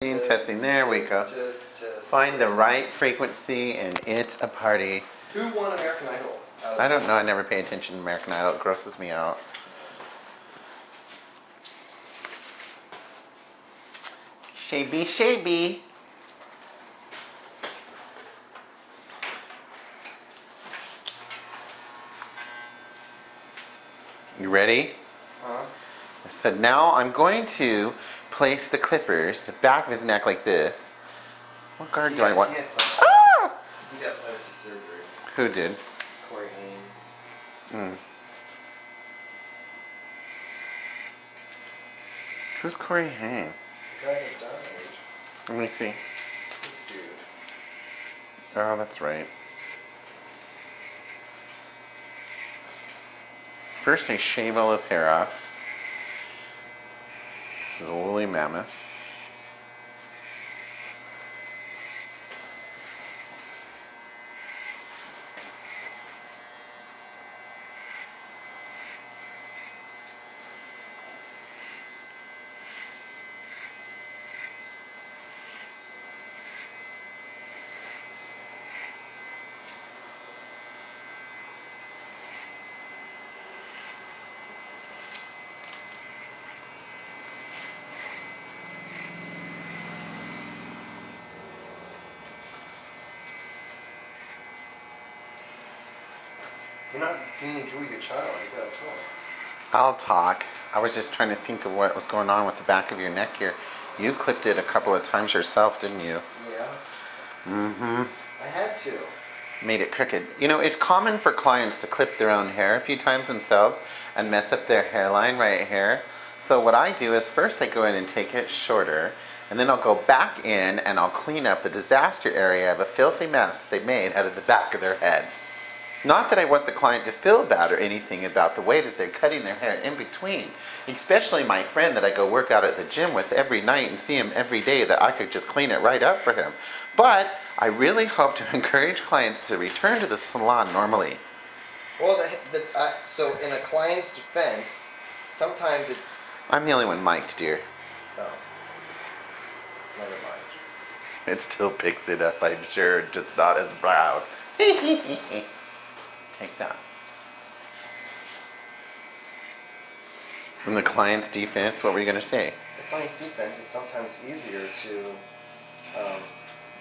Testing, there we go. Find the right frequency and it's a party. Who won American Idol? I don't know, I never pay attention to American Idol, it grosses me out. Shabby, shabby. You ready? Huh? I said, now I'm going to place the clippers, the back of his neck like this. What guard do I want? Ah! He got plastic surgery. Who did? Corey Haim. Who's Corey Haim? The guy that died. Let me see. This dude. Oh, that's right. First, I shave all his hair off. This is a woolly mammoth. You're not being Julia Child. You gotta talk. I'll talk. I was just trying to think of what was going on with the back of your neck here. You clipped it a couple of times yourself, didn't you? Yeah. Mm-hmm. I had to. Made it crooked. You know, it's common for clients to clip their own hair a few times themselves and mess up their hairline right here. So what I do is first I go in and take it shorter, and then I'll go back in and I'll clean up the disaster area of a filthy mess they made out of the back of their head. Not that I want the client to feel bad or anything about the way that they're cutting their hair in between. Especially my friend that I go work out at the gym with every night and see him every day, that I could just clean it right up for him. But I really hope to encourage clients to return to the salon normally. Well, so in a client's defense, sometimes it's... I'm the only one mic'd, dear. Oh. Never mind. It still picks it up, I'm sure, just not as loud. Take that. From the client's defense, what were you going to say? The client's defense is sometimes easier to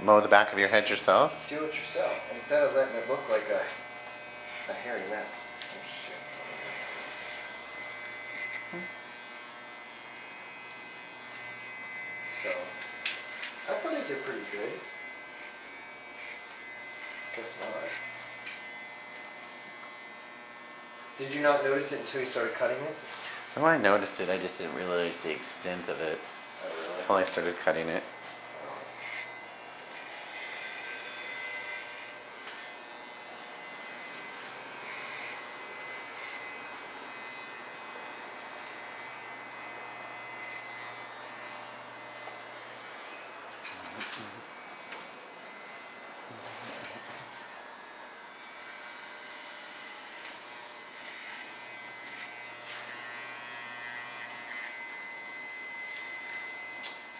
mow the back of your head yourself? do it yourself instead of letting it look like a hairy mess. Oh shit. So, I thought he did pretty good. Guess not. Did you not notice it until you started cutting it? Oh, I noticed it. I just didn't realize the extent of it until I started cutting it.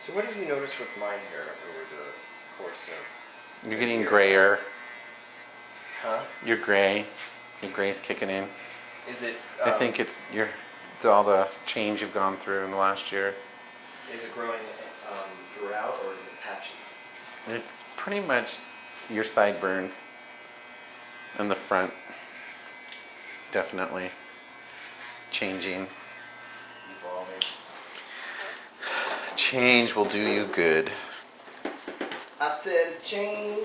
So what have you noticed with my hair over the course of... You're getting grayer. Huh? You're gray. Your gray's kicking in. Is it... I think it's all the change you've gone through in the last year. Is it growing throughout, or is it patchy? It's pretty much your sideburns and the front. Definitely changing. Evolving. Change will do you good. I said change.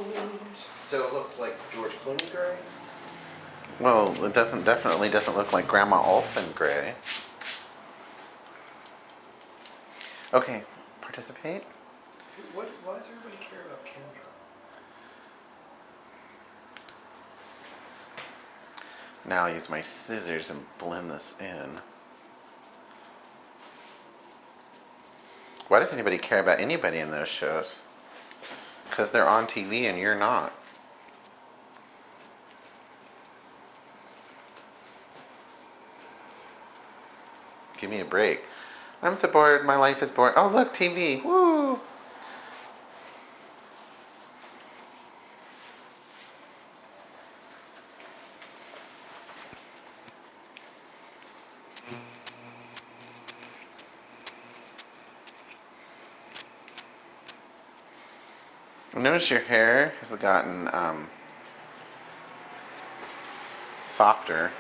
So it looks like George Clooney gray? Well, it definitely doesn't look like Grandma Olsen gray. Okay, participate. Why does everybody care about Kendra? Now I'll use my scissors and blend this in. Why does anybody care about anybody in those shows? Because they're on TV and you're not. Give me a break. I'm so bored, my life is boring. Oh look, TV, woo! Notice your hair has gotten softer,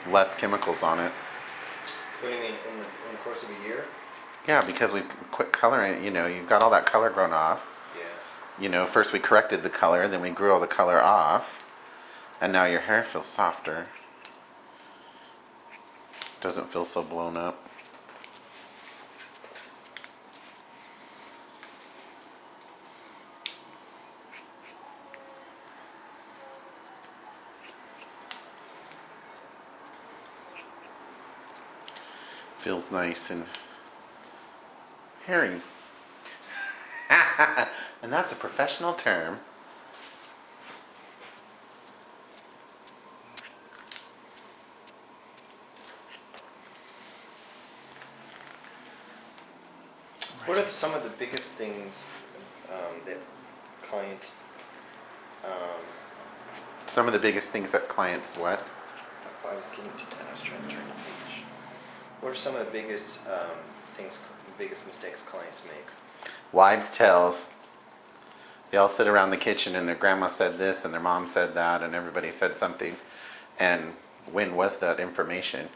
less chemicals on it. What do you mean, in the course of a year? Yeah, because we quit coloring. You know, you've got all that color grown off. Yeah. You know, first we corrected the color, then we grew all the color off, and now your hair feels softer. Doesn't feel so blown up. Feels nice and hairy. And that's a professional term. What are some of the biggest things that clients... Some of the biggest things that clients what? I was getting to that. I was trying to turn the page. What are some of the biggest biggest mistakes clients make? Wives' tales. They all sit around the kitchen and their grandma said this and their mom said that and everybody said something. And when was that information?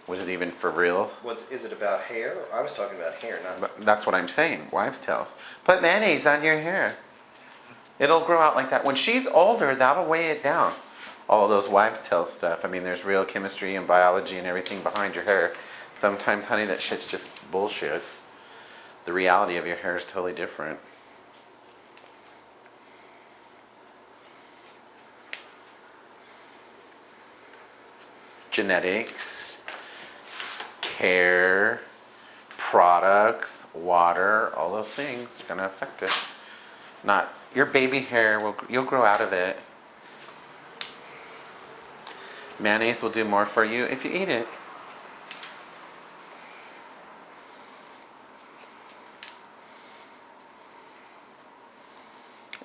Was it even for real? Is it about hair? I was talking about hair, not... That's what I'm saying. Wives' tales. Put mayonnaise on your hair. It'll grow out like that. When she's older, that'll weigh it down. All those wives' tales stuff. I mean, there's real chemistry and biology and everything behind your hair. Sometimes, honey, that shit's just bullshit. The reality of your hair is totally different. Genetics, care, products, water, all those things are going to affect it. Not your baby hair, you'll grow out of it. Mayonnaise will do more for you if you eat it.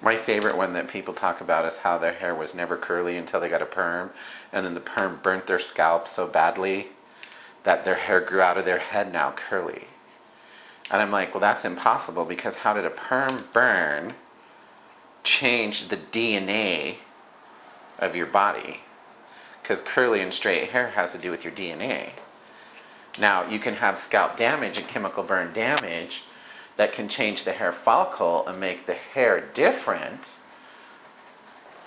My favorite one that people talk about is how their hair was never curly until they got a perm, and then the perm burnt their scalp so badly that their hair grew out of their head now curly. And I'm like, well, that's impossible, because how did a perm burn change the DNA of your body? Because curly and straight hair has to do with your DNA. Now, you can have scalp damage and chemical burn damage that can change the hair follicle and make the hair different,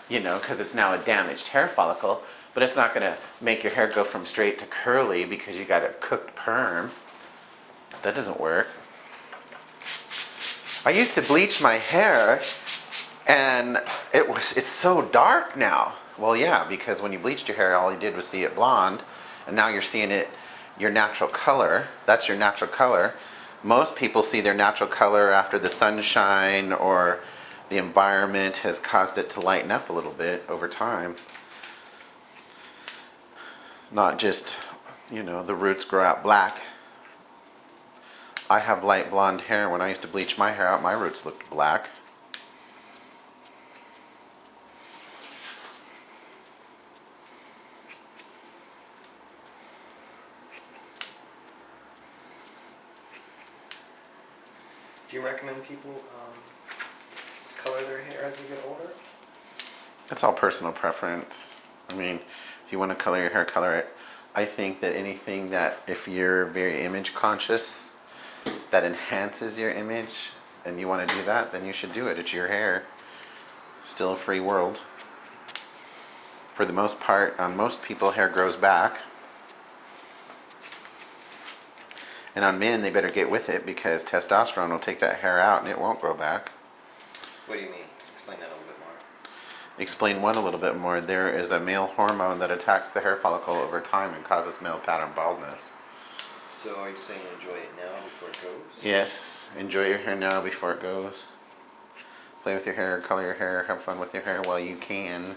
you know, because it's now a damaged hair follicle, but it's not going to make your hair go from straight to curly because you got a cooked perm. That doesn't work. I used to bleach my hair and it's so dark now. Well, yeah, because when you bleached your hair, all you did was see it blonde, and now you're seeing it your natural color. That's your natural color. Most people see their natural color after the sunshine or the environment has caused it to lighten up a little bit over time. Not just, you know, the roots grow out black. I have light blonde hair. When I used to bleach my hair out, my roots looked black. Do you recommend people color their hair as they get older? It's all personal preference. I mean, if you want to color your hair, color it. I think that anything that, if you're very image conscious, that enhances your image, and you want to do that, then you should do it. It's your hair. Still a free world. For the most part, on most people, hair grows back. And on men, they better get with it, because testosterone will take that hair out and it won't grow back. What do you mean? Explain that a little bit more. Explain one a little bit more. There is a male hormone that attacks the hair follicle over time and causes male pattern baldness. So are you saying enjoy it now before it goes? Yes, enjoy your hair now before it goes. Play with your hair, color your hair, have fun with your hair while you can.